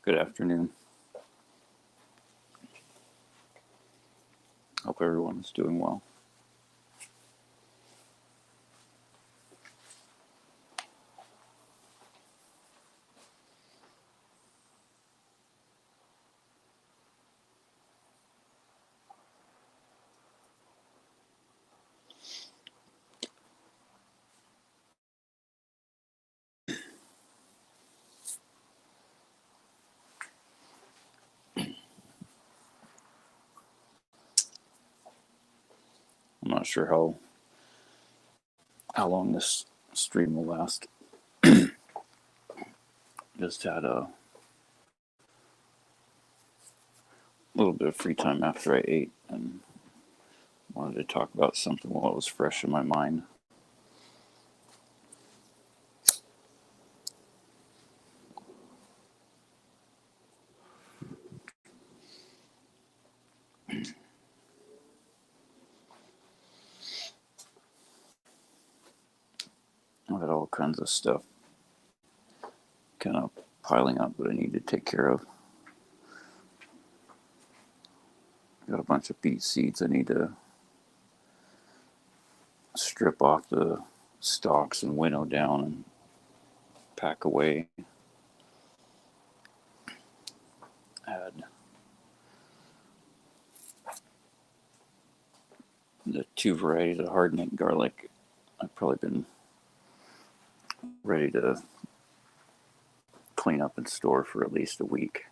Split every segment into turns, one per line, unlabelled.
Good afternoon. Hope everyone is doing well. I'm not sure how long this stream will last. Just had a little bit of free time after I ate and wanted to talk about something while it was fresh in my mind. I had all kinds of stuff kind of piling up that I need to take care of. Got a bunch of beet seeds I need to strip off the stalks and winnow down and pack away. Had the two varieties of hard-neck garlic. I've probably been ready to clean up and store for at least a week.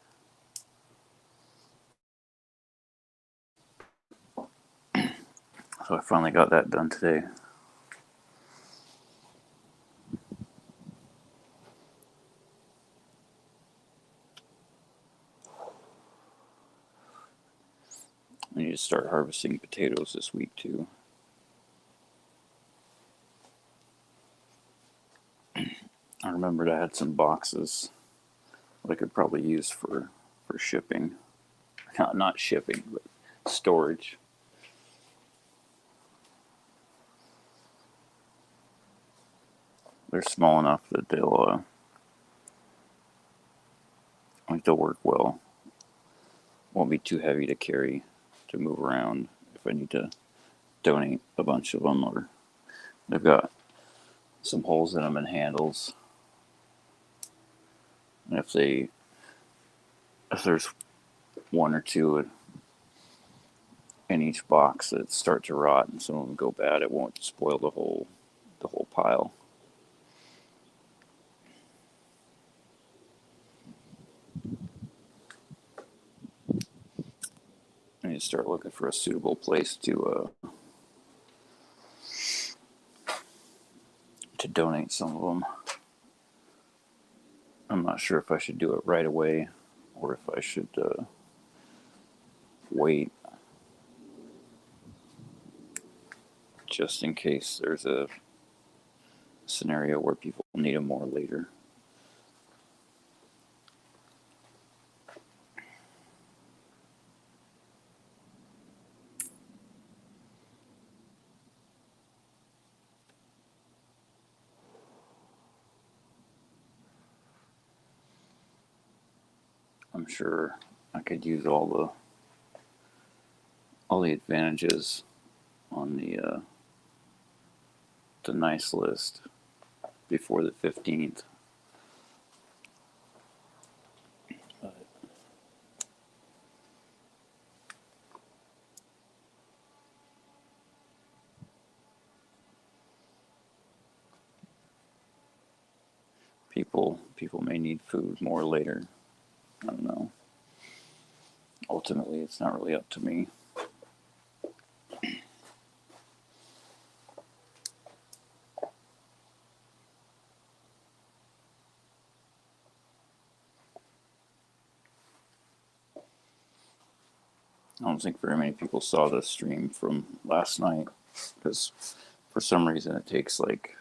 So I finally got that done today. I need to start harvesting potatoes this week too. I remembered I had some boxes that I could probably use for shipping. Not shipping, but storage. They're small enough that they'll work well. Won't be too heavy to carry to move around if I need to donate a bunch of them, or they've got some holes in them and handles. And if there's one or two in each box that start to rot and some of them go bad, it won't spoil the whole pile. I need to start looking for a suitable place to donate some of them. I'm not sure if I should do it right away or if I should wait, just in case there's a scenario where people need them more later. I'm sure I could use all the advantages on the nice list before the 15th. But people may need food more later. I don't know. Ultimately, it's not really up to me. I don't think very many people saw the stream from last night because for some reason it takes like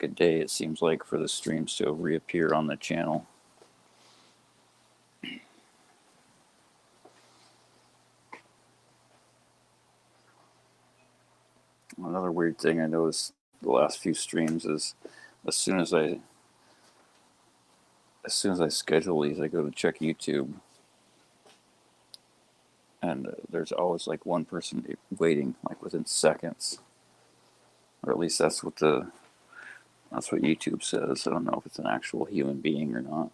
a day, it seems like, for the streams to reappear on the channel. Another weird thing I noticed the last few streams is as soon as I schedule these, I go to check YouTube, and there's always like one person waiting, like within seconds, or at least that's what YouTube says. I don't know if it's an actual human being or not.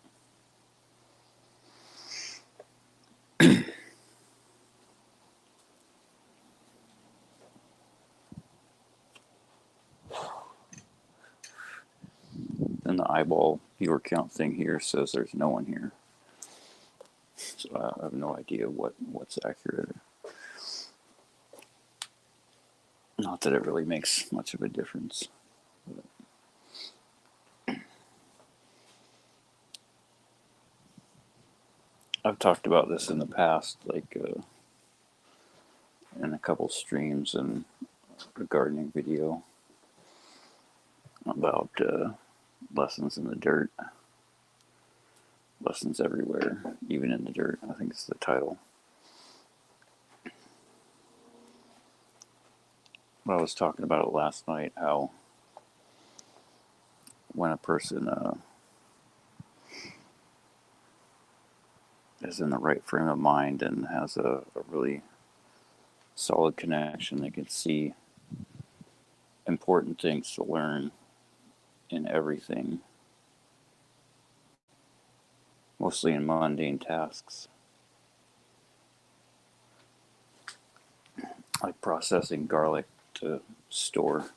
And the eyeball viewer count thing here says there's no one here. So I have no idea what's accurate. Not that it really makes much of a difference. I've talked about this in the past, like in a couple streams and a gardening video about lessons in the dirt. Lessons everywhere, even in the dirt, I think is the title. But I was talking about it last night, how when a person is in the right frame of mind and has a really solid connection, they can see important things to learn in everything, mostly in mundane tasks, like processing garlic to store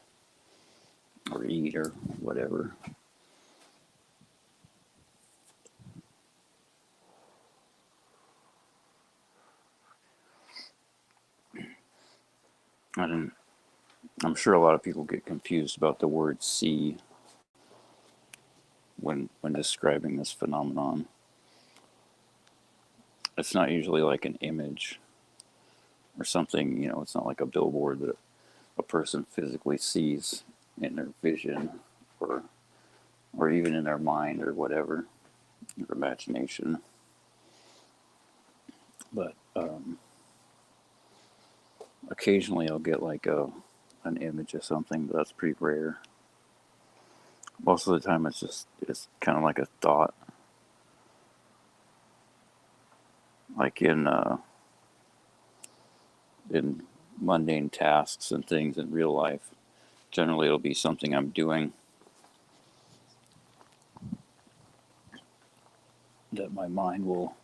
or eat or whatever. And I'm sure a lot of people get confused about the word see when describing this phenomenon. It's not usually like an image or something, it's not like a billboard that a person physically sees in their vision or even in their mind or whatever, their imagination. But occasionally I'll get like an image of something, but that's pretty rare. Most of the time it's kind of like a thought. Like in mundane tasks and things in real life, generally it'll be something I'm doing that my mind will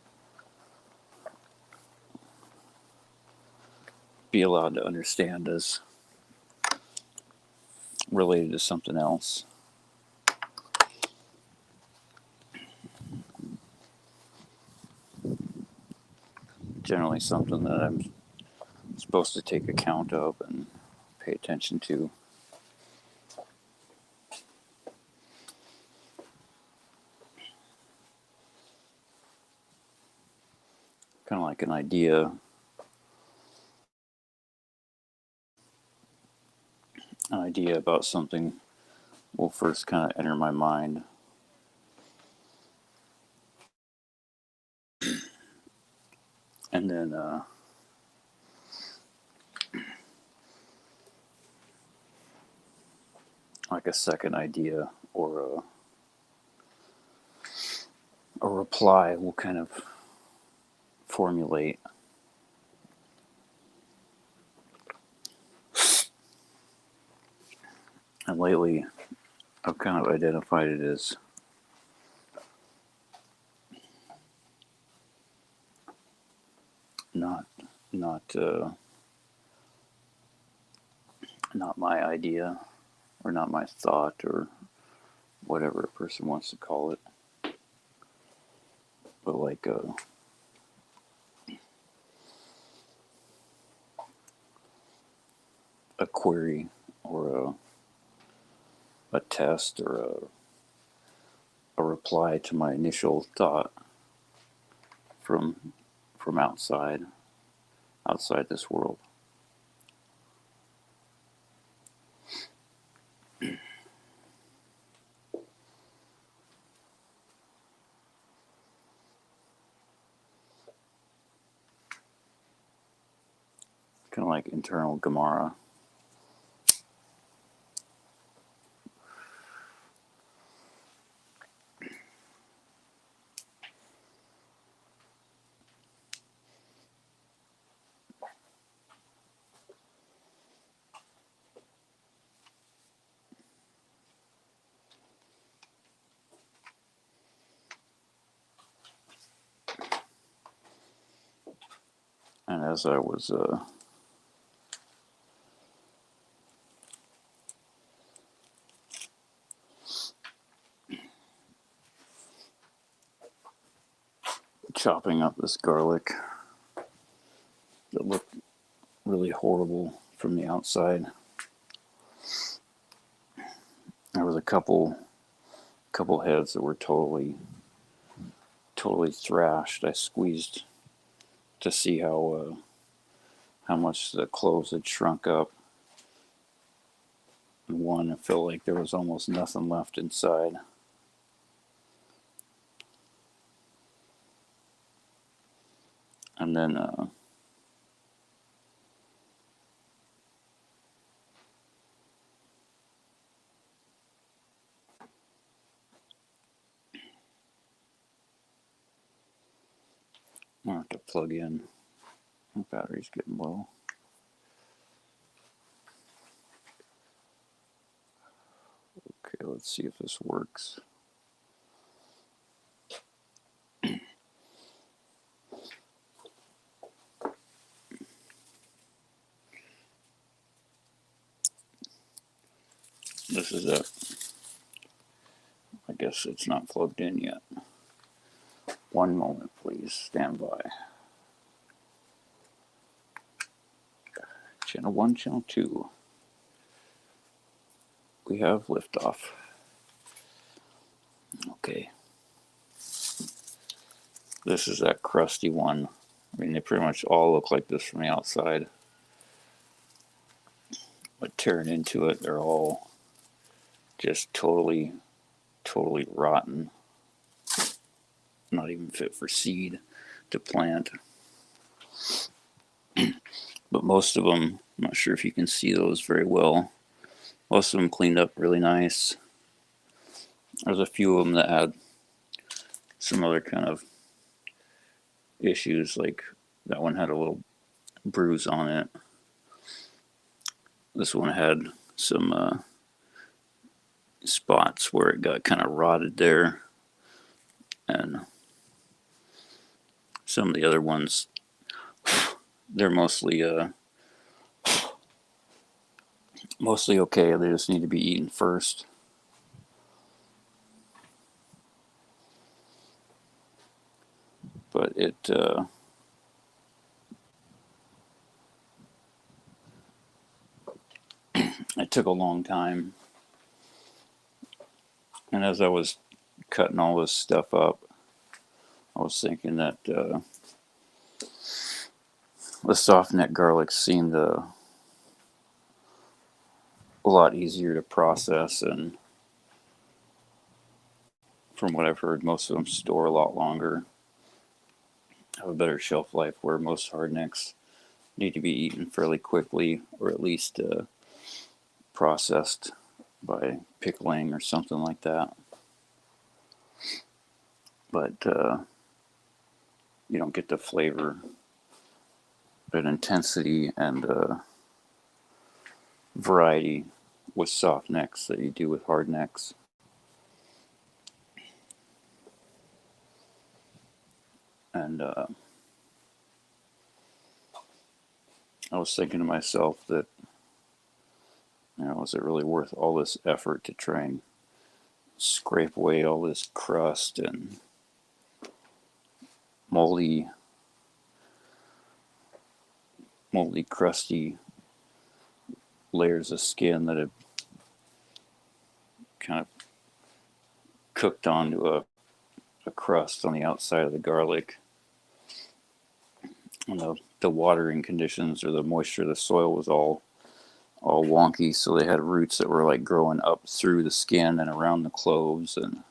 be allowed to understand as related to something else. Generally something that I'm supposed to take account of and pay attention to. Kind of like an idea about something will first kind of enter my mind. And then like a second idea or a reply will kind of formulate. And lately I've kind of identified it as not my idea or not my thought or whatever a person wants to call it, but like a query or a test or a reply to my initial thought from outside this world. Kind of like internal Gemara. as I was chopping up this garlic that looked really horrible from the outside, there was a couple heads that were totally thrashed. I squeezed to see how much the cloves had shrunk up. And one, it felt like there was almost nothing left inside. And then I'll have to plug in. My battery's getting low. Okay, let's see if this works. This is it. I guess it's not plugged in yet. One moment, please. Stand by. Channel 1, Channel 2. We have liftoff. Okay. This is that crusty one. I mean, they pretty much all look like this from the outside. But tearing into it, they're all just totally rotten. Not even fit for seed to plant. But most of them, I'm not sure if you can see those very well. Most of them cleaned up really nice. There's a few of them that had some other kind of issues, like that one had a little bruise on it. This one had some spots where it got kind of rotted there. And some of the other ones, they're mostly okay. They just need to be eaten first. But it took a long time. And as I was cutting all this stuff up, I was thinking that the soft neck garlic seemed a lot easier to process, and from what I've heard, most of them store a lot longer, have a better shelf life, where most hardnecks need to be eaten fairly quickly, or at least processed by pickling or something like that. But you don't get the flavor and intensity and variety with soft necks that you do with hard necks. And I was thinking to myself that, is it really worth all this effort to try and scrape away all this crust and moldy, crusty layers of skin that have kind of cooked onto a crust on the outside of the garlic. And the watering conditions, or the moisture of the soil, was all wonky, so they had roots that were like growing up through the skin and around the cloves, and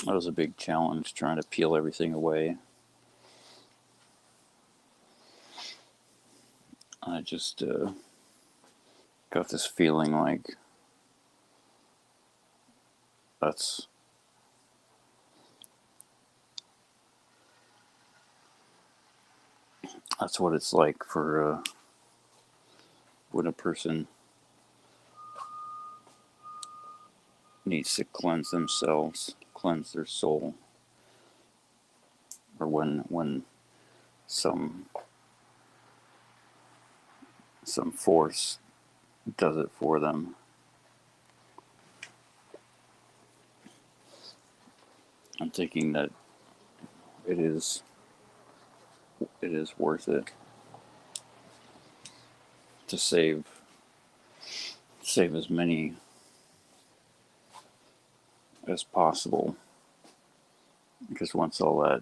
that was a big challenge, trying to peel everything away. I just got this feeling like that's what it's like for when a person needs to cleanse themselves, cleanse their soul. or when some force does it for them. I'm thinking that it is worth it to save as many as possible, because once all that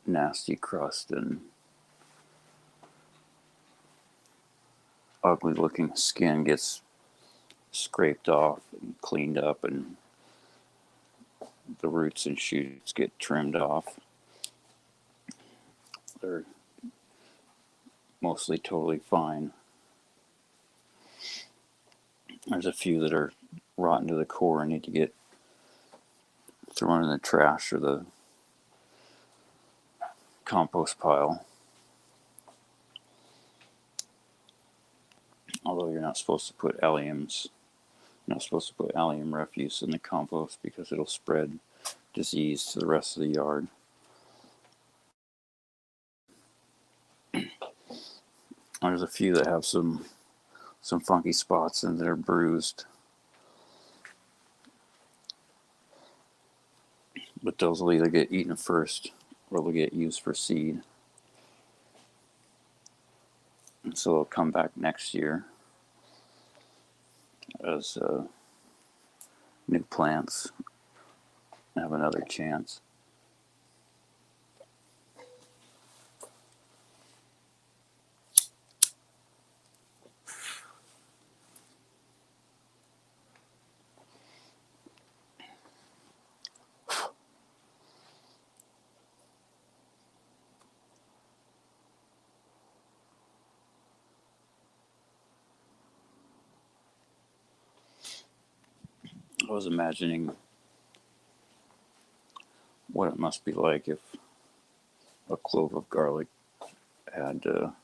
nasty crust and ugly looking skin gets scraped off and cleaned up, and the roots and shoots get trimmed off, they're mostly totally fine. There's a few that are rotten to the core and need to get thrown in the trash or the compost pile. Although you're not supposed to put allium refuse in the compost because it'll spread disease to the rest of the yard. There's a few that have some funky spots and they're bruised, but those will either get eaten first or they'll get used for seed, and so they'll come back next year as new plants have another chance. I was imagining what it must be like if a clove of garlic had a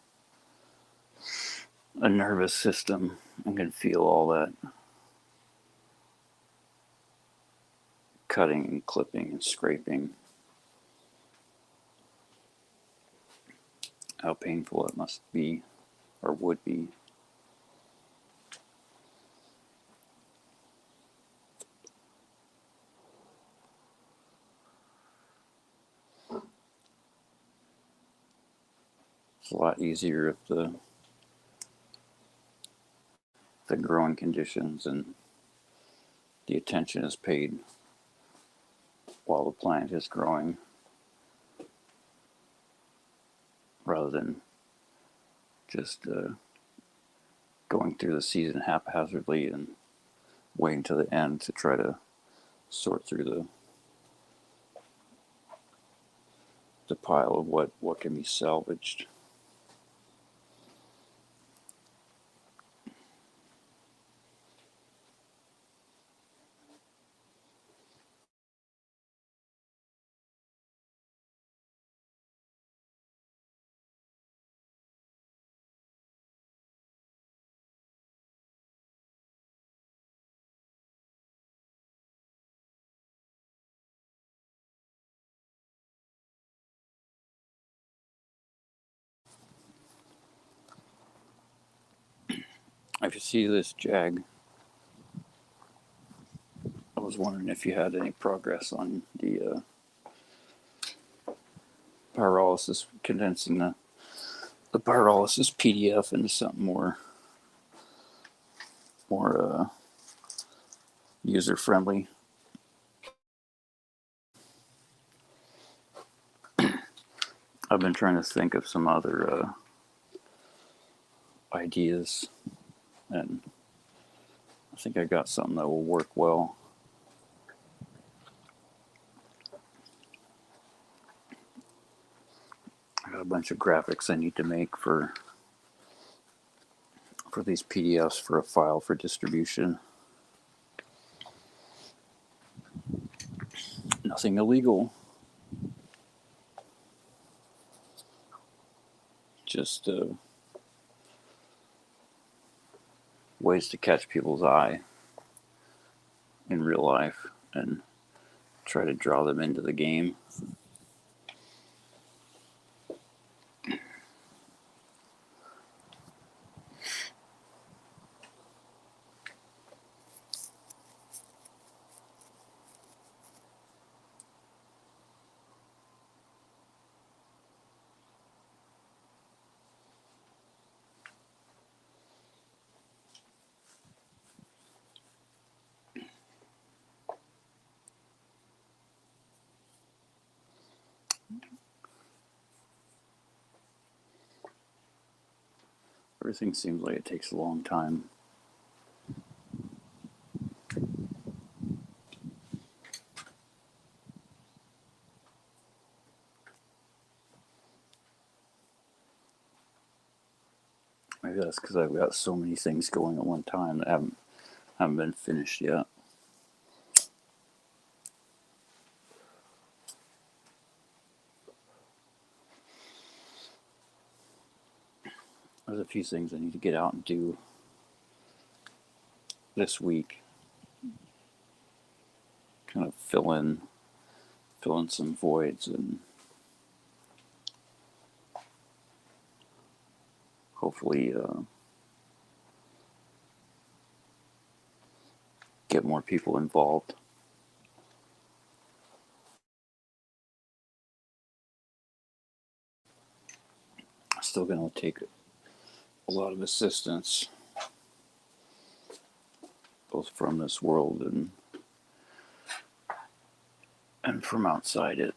nervous system and can feel all that cutting and clipping and scraping. How painful it must be, or would be. It's a lot easier if the growing conditions and the attention is paid while the plant is growing, rather than just going through the season haphazardly and waiting to the end to try to sort through the pile of what can be salvaged. If you see this jag, I was wondering if you had any progress on the pyrolysis, condensing the pyrolysis PDF into something more user friendly. I've been trying to think of some other ideas, and I think I got something that will work well. I got a bunch of graphics I need to make for these PDFs for a file for distribution. Nothing illegal, just ways to catch people's eye in real life and try to draw them into the game. Everything seems like it takes a long time. Maybe that's because I've got so many things going at one time that haven't been finished yet. There's a few things I need to get out and do this week. Kind of fill in some voids and hopefully get more people involved. Still going to take a lot of assistance, both from this world and from outside it.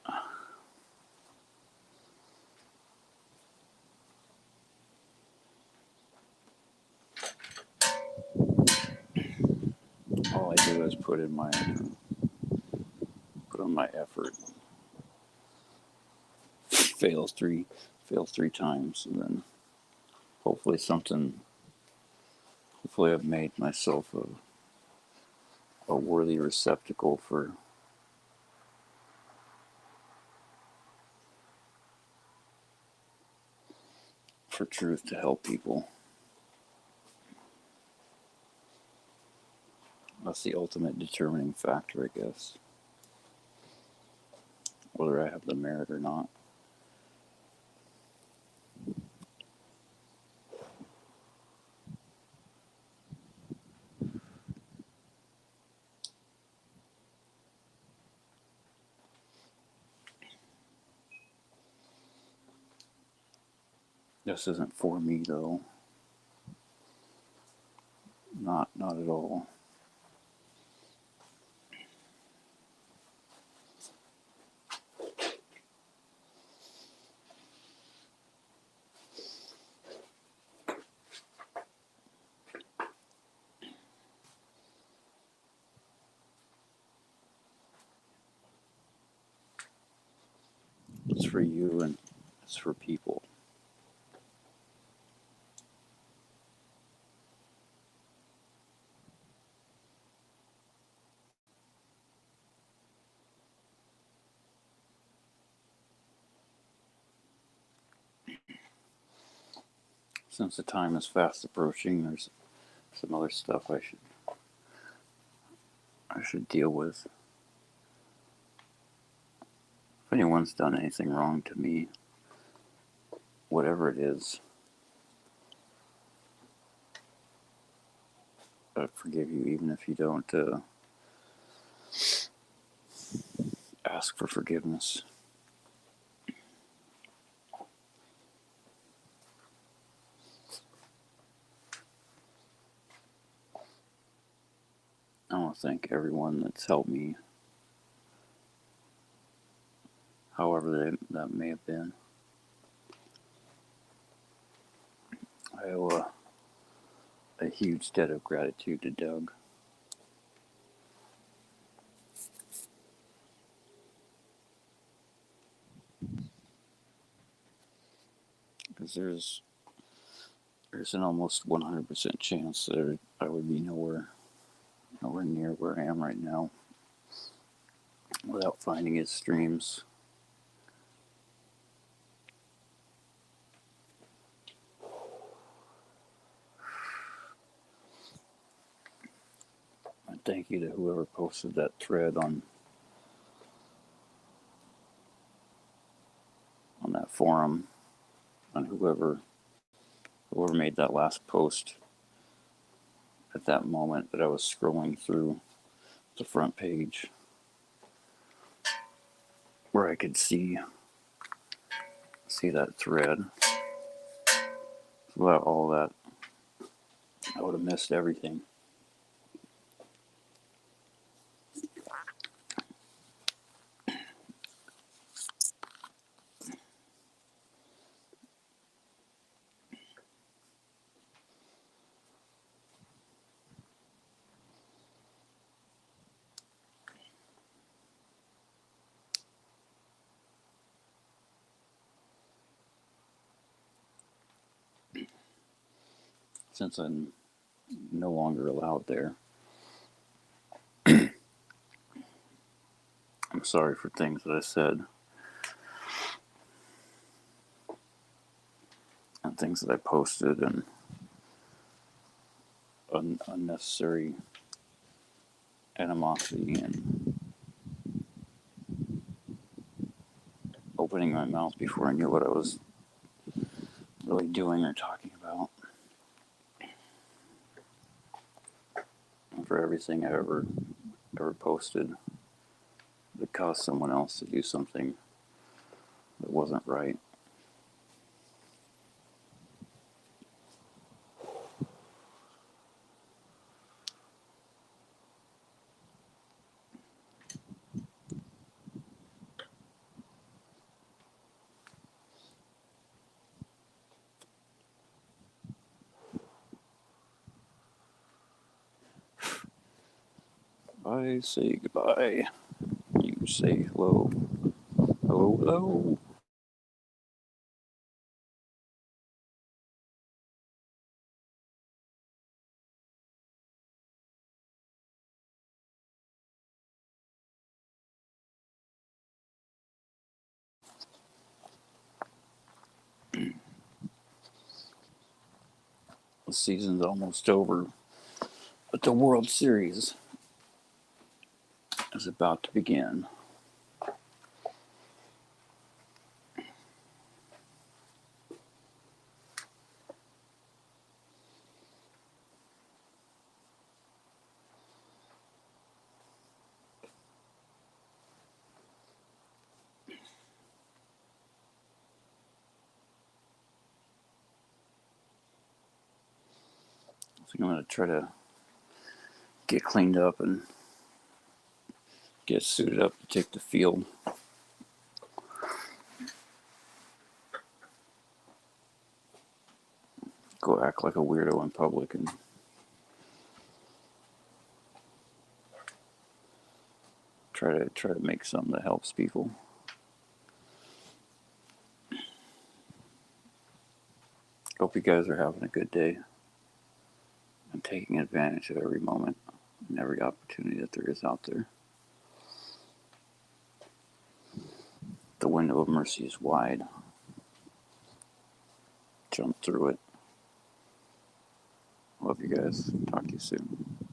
All I do is put on my effort. Fails three times, and then hopefully I've made myself a worthy receptacle for truth to help people. That's the ultimate determining factor, I guess. Whether I have the merit or not. This isn't for me, though. Not at all. It's for you and it's for people. Since the time is fast approaching, there's some other stuff I should deal with. If anyone's done anything wrong to me, whatever it is, I forgive you, even if you don't ask for forgiveness. I want to thank everyone that's helped me, however that may have been. I owe a huge debt of gratitude to Doug. Because there's an almost 100% chance that I would be nowhere near where I am right now without finding his streams. And thank you to whoever posted that thread on forum on whoever made that last post at that moment that I was scrolling through the front page, where I could see that thread. Without all that, I would have missed everything. Since I'm no longer allowed there, I'm sorry for things that I said and things that I posted and unnecessary animosity and opening my mouth before I knew what I was really doing or talking about. And for everything I ever posted that caused someone else to do something that wasn't right. I say goodbye. You say hello. Hello, hello. The season's almost over, but the World Series is about to begin. I think I'm going to try to get cleaned up and get suited up to take the field. Go act like a weirdo in public and try to make something that helps people. Hope you guys are having a good day and taking advantage of every moment and every opportunity that there is out there. The window of mercy is wide. Jump through it. Love you guys. Talk to you soon.